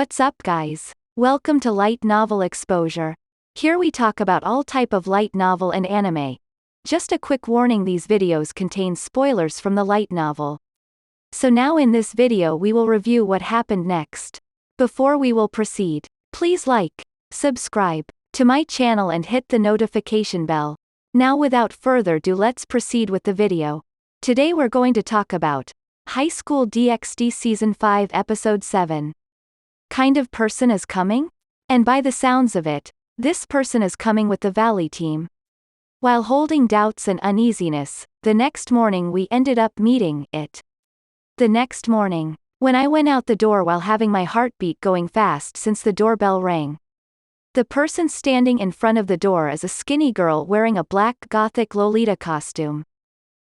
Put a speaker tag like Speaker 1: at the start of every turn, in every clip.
Speaker 1: What's up guys? Welcome to Light Novel Exposure. Here we talk about all type of light novel and anime. Just a quick warning, these videos contain spoilers from the light novel. So now in this video we will review what happened next. Before we will proceed, please like, subscribe to my channel and hit the notification bell. Now without further ado, let's proceed with the video. Today we're going to talk about High School DxD Season 5 Episode 7. Kind of person is coming? And by the sounds of it, this person is coming with the Valley team. While holding doubts and uneasiness, the next morning we ended up meeting it. The next morning, when I went out the door while having my heartbeat going fast since the doorbell rang. The person standing in front of the door is a skinny girl wearing a black gothic Lolita costume.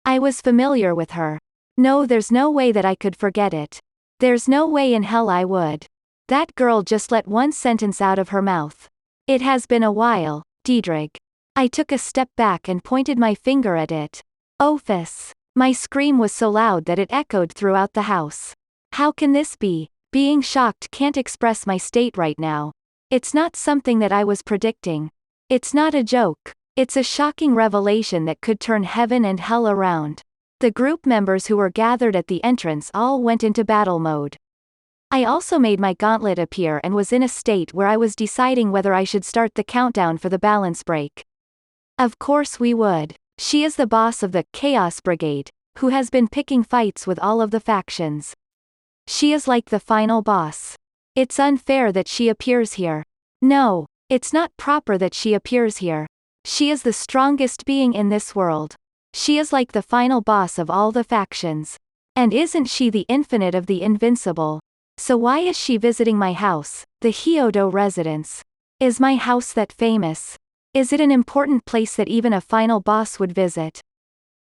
Speaker 1: I was familiar with her. No, there's no way that I could forget it. There's no way in hell I would. That girl just let one sentence out of her mouth. It has been a while, Diedrich. I took a step back and pointed my finger at it. Ophis. My scream was so loud that it echoed throughout the house. How can this be? Being shocked can't express my state right now. It's not something that I was predicting. It's not a joke. It's a shocking revelation that could turn heaven and hell around. The group members who were gathered at the entrance all went into battle mode. I also made my gauntlet appear and was in a state where I was deciding whether I should start the countdown for the balance break. Of course we would. She is the boss of the Chaos Brigade, who has been picking fights with all of the factions. She is like the final boss. It's unfair that she appears here. No, it's not proper that she appears here. She is the strongest being in this world. She is like the final boss of all the factions. And isn't she the infinite of the invincible? So why is she visiting my house, the Hyodo residence? Is my house that famous? Is it an important place that even a final boss would visit?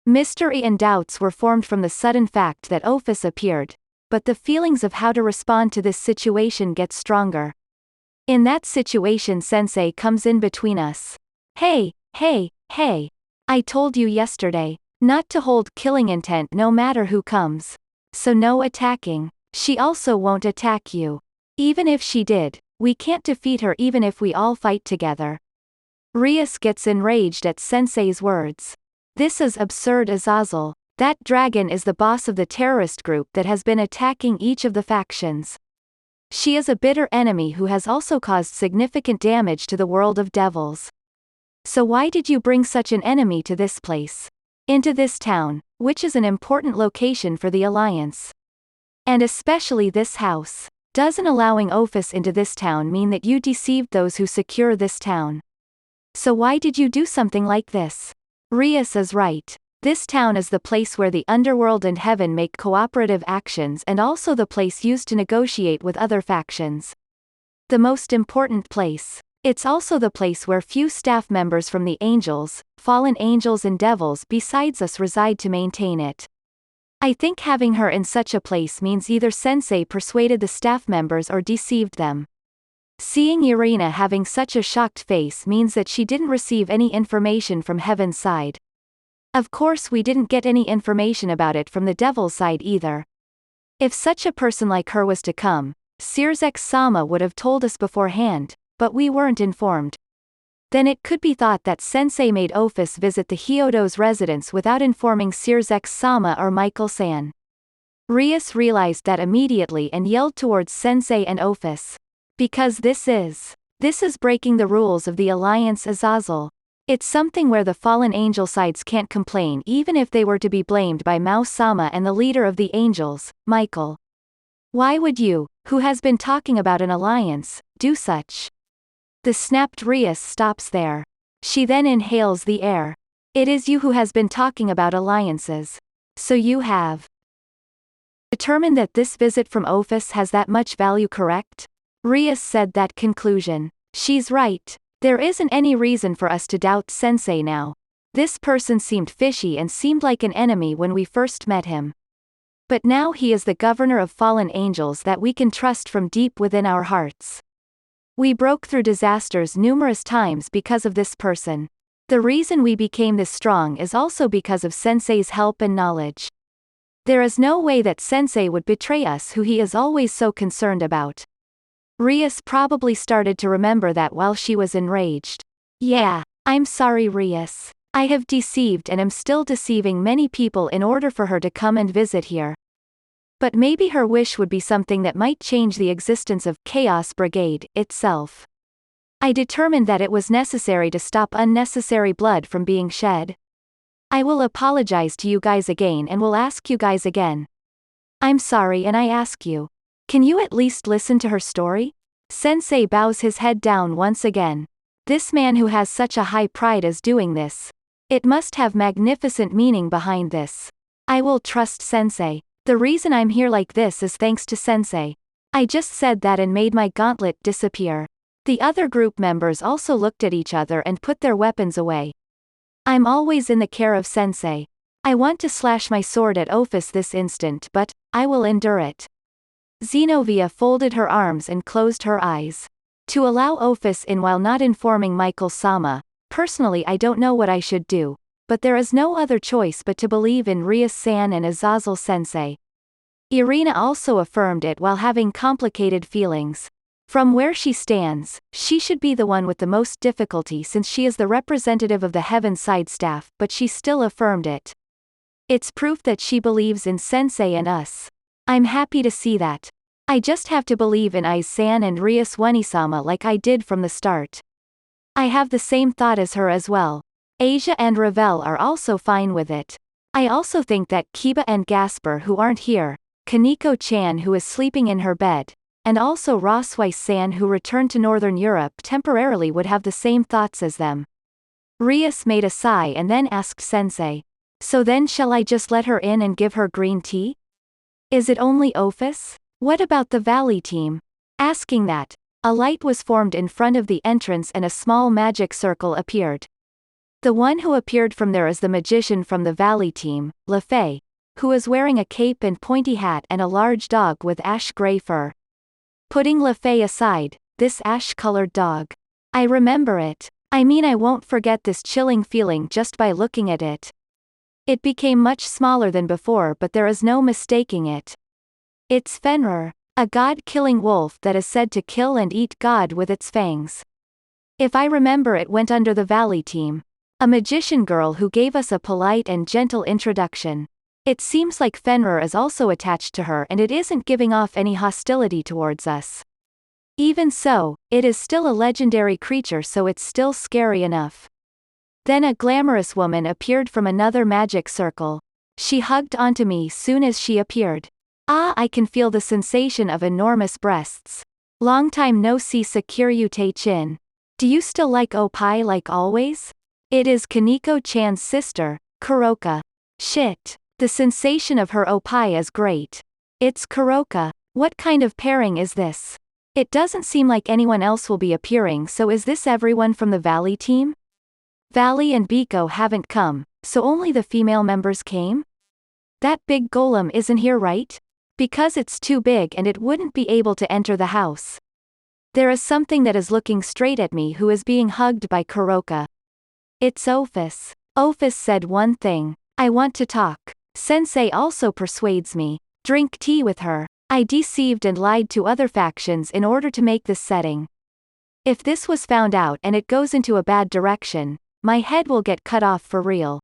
Speaker 1: Mystery and doubts were formed from the sudden fact that Ophis appeared, but the feelings of how to respond to this situation get stronger. In that situation, Sensei comes in between us. Hey. I told you yesterday, not to hold killing intent no matter who comes. So no attacking. She also won't attack you. Even if she did, we can't defeat her even if we all fight together. Rias gets enraged at Sensei's words. This is absurd, Azazel. That dragon is the boss of the terrorist group that has been attacking each of the factions. She is a bitter enemy who has also caused significant damage to the world of devils. So why did you bring such an enemy to this place? Into this town, which is an important location for the Alliance? And especially this house. Doesn't allowing Ophis into this town mean that you deceived those who secure this town? So why did you do something like this? Rias is right. This town is the place where the underworld and heaven make cooperative actions and also the place used to negotiate with other factions. The most important place. It's also the place where few staff members from the angels, fallen angels and devils besides us reside to maintain it. I think having her in such a place means either Sensei persuaded the staff members or deceived them. Seeing Irina having such a shocked face means that she didn't receive any information from Heaven's side. Of course we didn't get any information about it from the devil's side either. If such a person like her was to come, Sirzek-sama would have told us beforehand, but we weren't informed. Then it could be thought that Sensei made Ophis visit the Hyodo's residence without informing Sirzek-sama or Michael-san. Rias realized that immediately and yelled towards Sensei and Ophis. Because this is breaking the rules of the Alliance, Azazel. It's something where the fallen angel sides can't complain even if they were to be blamed by Mao-sama and the leader of the angels, Michael. Why would you, who has been talking about an alliance, do such? The snapped Rias stops there. She then inhales the air. It is you who has been talking about alliances. So you have determined that this visit from Ophis has that much value, correct? Rias said that conclusion. She's right. There isn't any reason for us to doubt Sensei now. This person seemed fishy and seemed like an enemy when we first met him. But now he is the governor of fallen angels that we can trust from deep within our hearts. We broke through disasters numerous times because of this person. The reason we became this strong is also because of Sensei's help and knowledge. There is no way that Sensei would betray us, who he is always so concerned about. Rias probably started to remember that while she was enraged. Yeah, I'm sorry, Rias. I have deceived and am still deceiving many people in order for her to come and visit here. But maybe her wish would be something that might change the existence of Chaos Brigade itself. I determined that it was necessary to stop unnecessary blood from being shed. I will apologize to you guys again and will ask you guys again. I'm sorry, and I ask you. Can you at least listen to her story? Sensei bows his head down once again. This man who has such a high pride is doing this. It must have magnificent meaning behind this. I will trust Sensei. The reason I'm here like this is thanks to Sensei. I just said that and made my gauntlet disappear. The other group members also looked at each other and put their weapons away. I'm always in the care of Sensei. I want to slash my sword at Ophis this instant, but I will endure it. Zenobia folded her arms and closed her eyes. To allow Ophis in while not informing Michael-sama, personally I don't know what I should do, but there is no other choice but to believe in Rias-san and Azazel-sensei. Irina also affirmed it while having complicated feelings. From where she stands, she should be the one with the most difficulty since she is the representative of the Heavenside staff, but she still affirmed it. It's proof that she believes in Sensei and us. I'm happy to see that. I just have to believe in Aiz-san and Rias Wanisama like I did from the start. I have the same thought as her as well. Asia and Ravel are also fine with it. I also think that Kiba and Gasper who aren't here, Kaneko-chan who is sleeping in her bed, and also Rosweiss-san who returned to Northern Europe temporarily would have the same thoughts as them. Rias made a sigh and then asked Sensei. So then shall I just let her in and give her green tea? Is it only Ophis? What about the Valley team? Asking that, a light was formed in front of the entrance and a small magic circle appeared. The one who appeared from there is the magician from the Valley team, LeFay, who is wearing a cape and pointy hat and a large dog with ash-gray fur. Putting LeFay aside, this ash-colored dog. I remember it. I mean I won't forget this chilling feeling just by looking at it. It became much smaller than before but there is no mistaking it. It's Fenrir, a god-killing wolf that is said to kill and eat God with its fangs. If I remember it went under the Valley team. A magician girl who gave us a polite and gentle introduction. It seems like Fenrir is also attached to her and it isn't giving off any hostility towards us. Even so, it is still a legendary creature so it's still scary enough. Then a glamorous woman appeared from another magic circle. She hugged onto me soon as she appeared. Ah, I can feel the sensation of enormous breasts. Long time no see Sakiryu Tae-chin. Do you still like Opie like always? It is Kaneko-chan's sister, Kuroka. Shit. The sensation of her Opie is great. It's Kuroka. What kind of pairing is this? It doesn't seem like anyone else will be appearing, so is this everyone from the Valley team? Valley and Biko haven't come, so only the female members came? That big golem isn't here, right? Because it's too big and it wouldn't be able to enter the house. There is something that is looking straight at me who is being hugged by Kuroka. It's Ophis. Ophis said one thing. I want to talk. Sensei also persuades me. Drink tea with her. I deceived and lied to other factions in order to make this setting. If this was found out and it goes into a bad direction, my head will get cut off for real.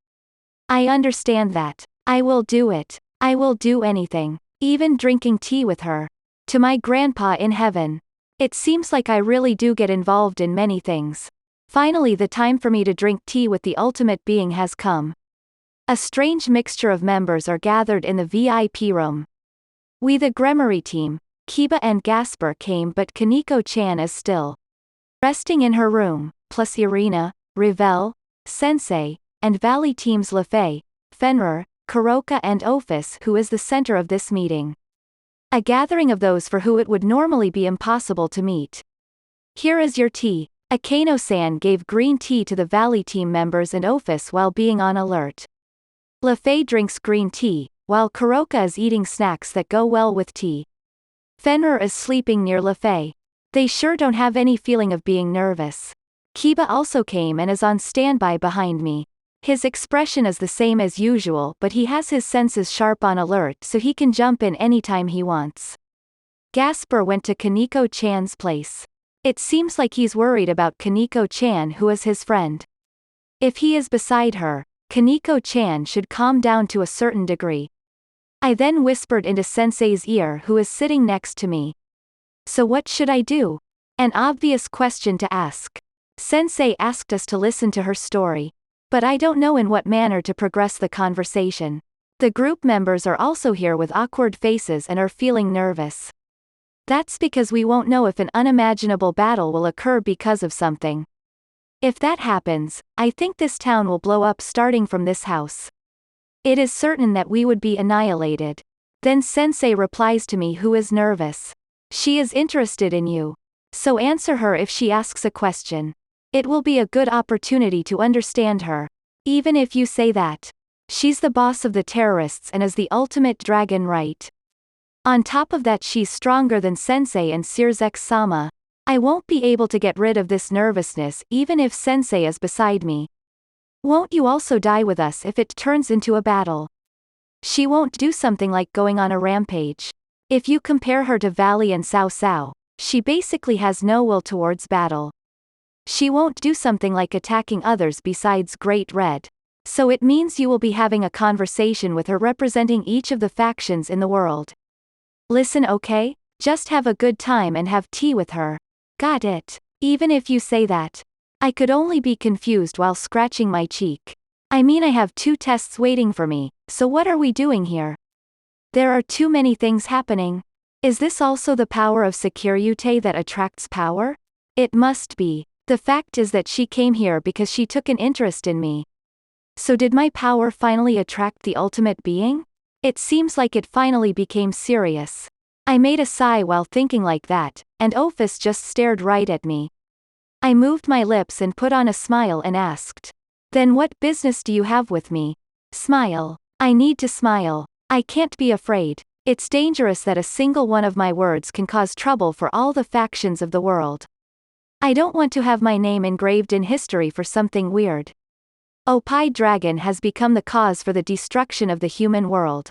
Speaker 1: I understand that. I will do it. I will do anything. Even drinking tea with her. To my grandpa in heaven. It seems like I really do get involved in many things. Finally the time for me to drink tea with the ultimate being has come. A strange mixture of members are gathered in the VIP room. We the Gremory team, Kiba and Gasper came but Kaneko-chan is still resting in her room, plus Irina, Ravel, Sensei, and Valley team's LeFay, Fenrir, Kuroka and Ophis who is the center of this meeting. A gathering of those for who it would normally be impossible to meet. Here is your tea. Akeno-san gave green tea to the Valley team members and Ophis while being on alert. LeFay drinks green tea, while Kuroka is eating snacks that go well with tea. Fenrir is sleeping near LeFay. They sure don't have any feeling of being nervous. Kiba also came and is on standby behind me. His expression is the same as usual but he has his senses sharp on alert so he can jump in anytime he wants. Gasper went to Kaneko-chan's place. It seems like he's worried about Kaneko-chan, who is his friend. If he is beside her, Kaneko-chan should calm down to a certain degree. I then whispered into Sensei's ear, who is sitting next to me. So what should I do? An obvious question to ask. Sensei asked us to listen to her story. But I don't know in what manner to progress the conversation. The group members are also here with awkward faces and are feeling nervous. That's because we won't know if an unimaginable battle will occur because of something. If that happens, I think this town will blow up starting from this house. It is certain that we would be annihilated. Then Sensei replies to me, who is nervous. She is interested in you. So answer her if she asks a question. It will be a good opportunity to understand her. Even if you say that. She's the boss of the terrorists and is the ultimate dragon, right? On top of that, she's stronger than Sensei and Sirzex-sama. I won't be able to get rid of this nervousness even if Sensei is beside me. Won't you also die with us if it turns into a battle? She won't do something like going on a rampage. If you compare her to Valley and Cao Cao, she basically has no will towards battle. She won't do something like attacking others besides Great Red. So it means you will be having a conversation with her representing each of the factions in the world. Listen, okay? Just have a good time and have tea with her. Got it. Even if you say that. I could only be confused while scratching my cheek. I mean, I have 2 tests waiting for me, so what are we doing here? There are too many things happening. Is this also the power of Securite that attracts power? It must be. The fact is that she came here because she took an interest in me. So did my power finally attract the ultimate being? It seems like it finally became serious. I made a sigh while thinking like that, and Ophis just stared right at me. I moved my lips and put on a smile and asked. Then what business do you have with me? Smile. I need to smile. I can't be afraid. It's dangerous that a single one of my words can cause trouble for all the factions of the world. I don't want to have my name engraved in history for something weird. Opie Dragon has become the cause for the destruction of the human world.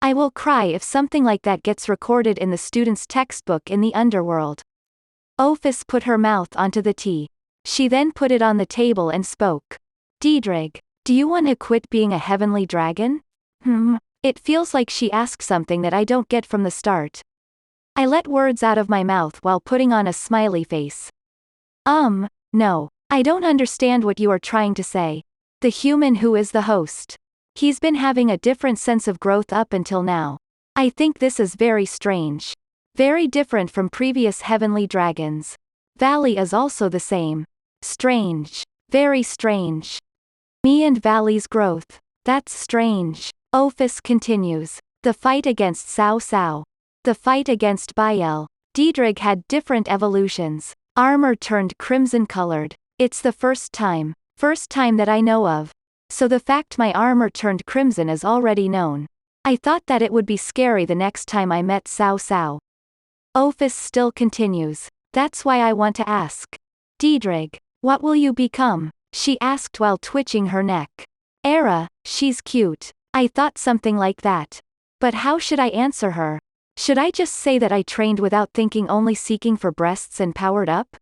Speaker 1: I will cry if something like that gets recorded in the student's textbook in the underworld. Ophis put her mouth onto the tea. She then put it on the table and spoke. Diedrich, do you want to quit being a heavenly dragon? It feels like she asked something that I don't get from the start. I let words out of my mouth while putting on a smiley face. No. I don't understand what you are trying to say. The human who is the host. He's been having a different sense of growth up until now. I think this is very strange. Very different from previous heavenly dragons. Valley is also the same. Strange. Very strange. Me and Valley's growth. That's strange. Ophis continues. The fight against Cao Cao. The fight against Biel. Diedrich had different evolutions. Armor turned crimson-colored. It's the first time that I know of. So the fact my armor turned crimson is already known. I thought that it would be scary the next time I met Cao Cao. Ophis still continues. That's why I want to ask. Diedrich, what will you become? She asked while twitching her neck. Era, she's cute. I thought something like that. But how should I answer her? Should I just say that I trained without thinking, only seeking for breasts and powered up?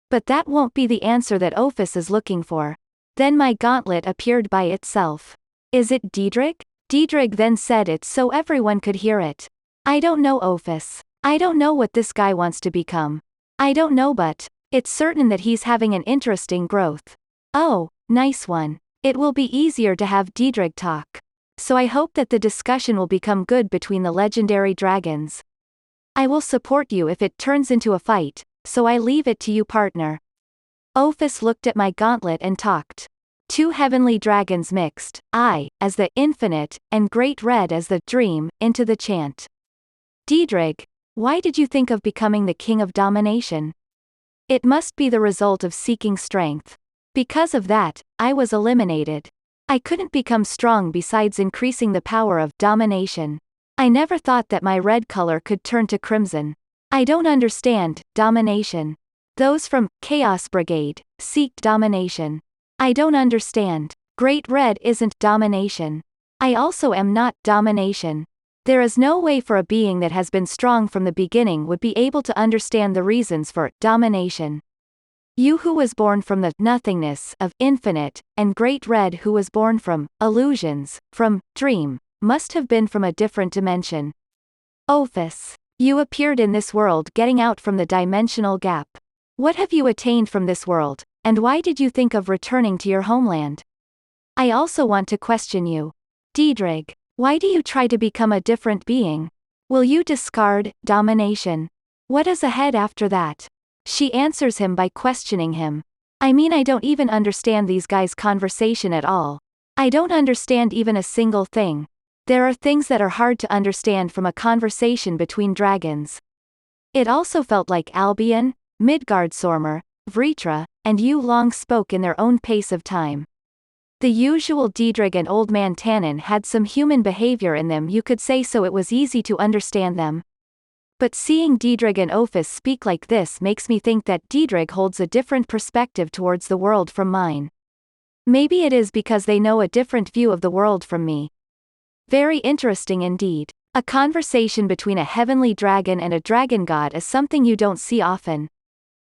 Speaker 1: But that won't be the answer that Ophis is looking for. Then my gauntlet appeared by itself. Is it Diedrich? Diedrich then said it so everyone could hear it. I don't know, Ophis. I don't know what this guy wants to become. I don't know, but it's certain that he's having an interesting growth. Oh, nice one. It will be easier to have Diedrich talk. So I hope that the discussion will become good between the legendary dragons. I will support you if it turns into a fight, so I leave it to you, partner. Ophis looked at my gauntlet and talked. 2 heavenly dragons mixed, I, as the infinite, and Great Red as the dream, into the chant. Diedrich, why did you think of becoming the king of domination? It must be the result of seeking strength. Because of that, I was eliminated. I couldn't become strong besides increasing the power of domination. I never thought that my red color could turn to crimson. I don't understand domination. Those from Chaos Brigade seek domination. I don't understand. Great Red isn't domination. I also am not domination. There is no way for a being that has been strong from the beginning would be able to understand the reasons for domination. You who was born from the nothingness of infinite, and Great Red who was born from illusions, from dream, must have been from a different dimension. Ophis, you appeared in this world getting out from the dimensional gap. What have you attained from this world, and why did you think of returning to your homeland? I also want to question you. Diedrich, why do you try to become a different being? Will you discard domination? What is ahead after that? She answers him by questioning him. I mean, I don't even understand these guys' conversation at all. I don't understand even a single thing. There are things that are hard to understand from a conversation between dragons. It also felt like Albion, Midgardsormr, Vritra, and Yu Long spoke in their own pace of time. The usual Diedrich and Old Man Tannen had some human behavior in them, you could say, so it was easy to understand them. But seeing Diedrich and Ophis speak like this makes me think that Diedrich holds a different perspective towards the world from mine. Maybe it is because they know a different view of the world from me. Very interesting indeed. A conversation between a heavenly dragon and a dragon god is something you don't see often.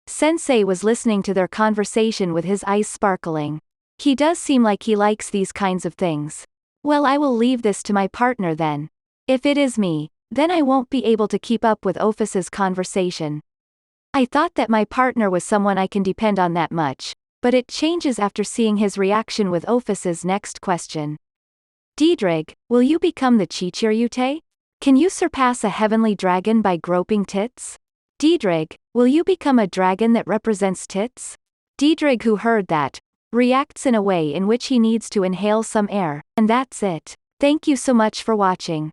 Speaker 1: Sensei was listening to their conversation with his eyes sparkling. He does seem like he likes these kinds of things. Well, I will leave this to my partner then. If it is me, then I won't be able to keep up with Ophis's conversation. I thought that my partner was someone I can depend on that much, but it changes after seeing his reaction with Ophis's next question. Diedrich, will you become the Chichiryute? Can you surpass a heavenly dragon by groping tits? Diedrich, will you become a dragon that represents tits? Diedrich, who heard that, reacts in a way in which he needs to inhale some air, and that's it. Thank you so much for watching.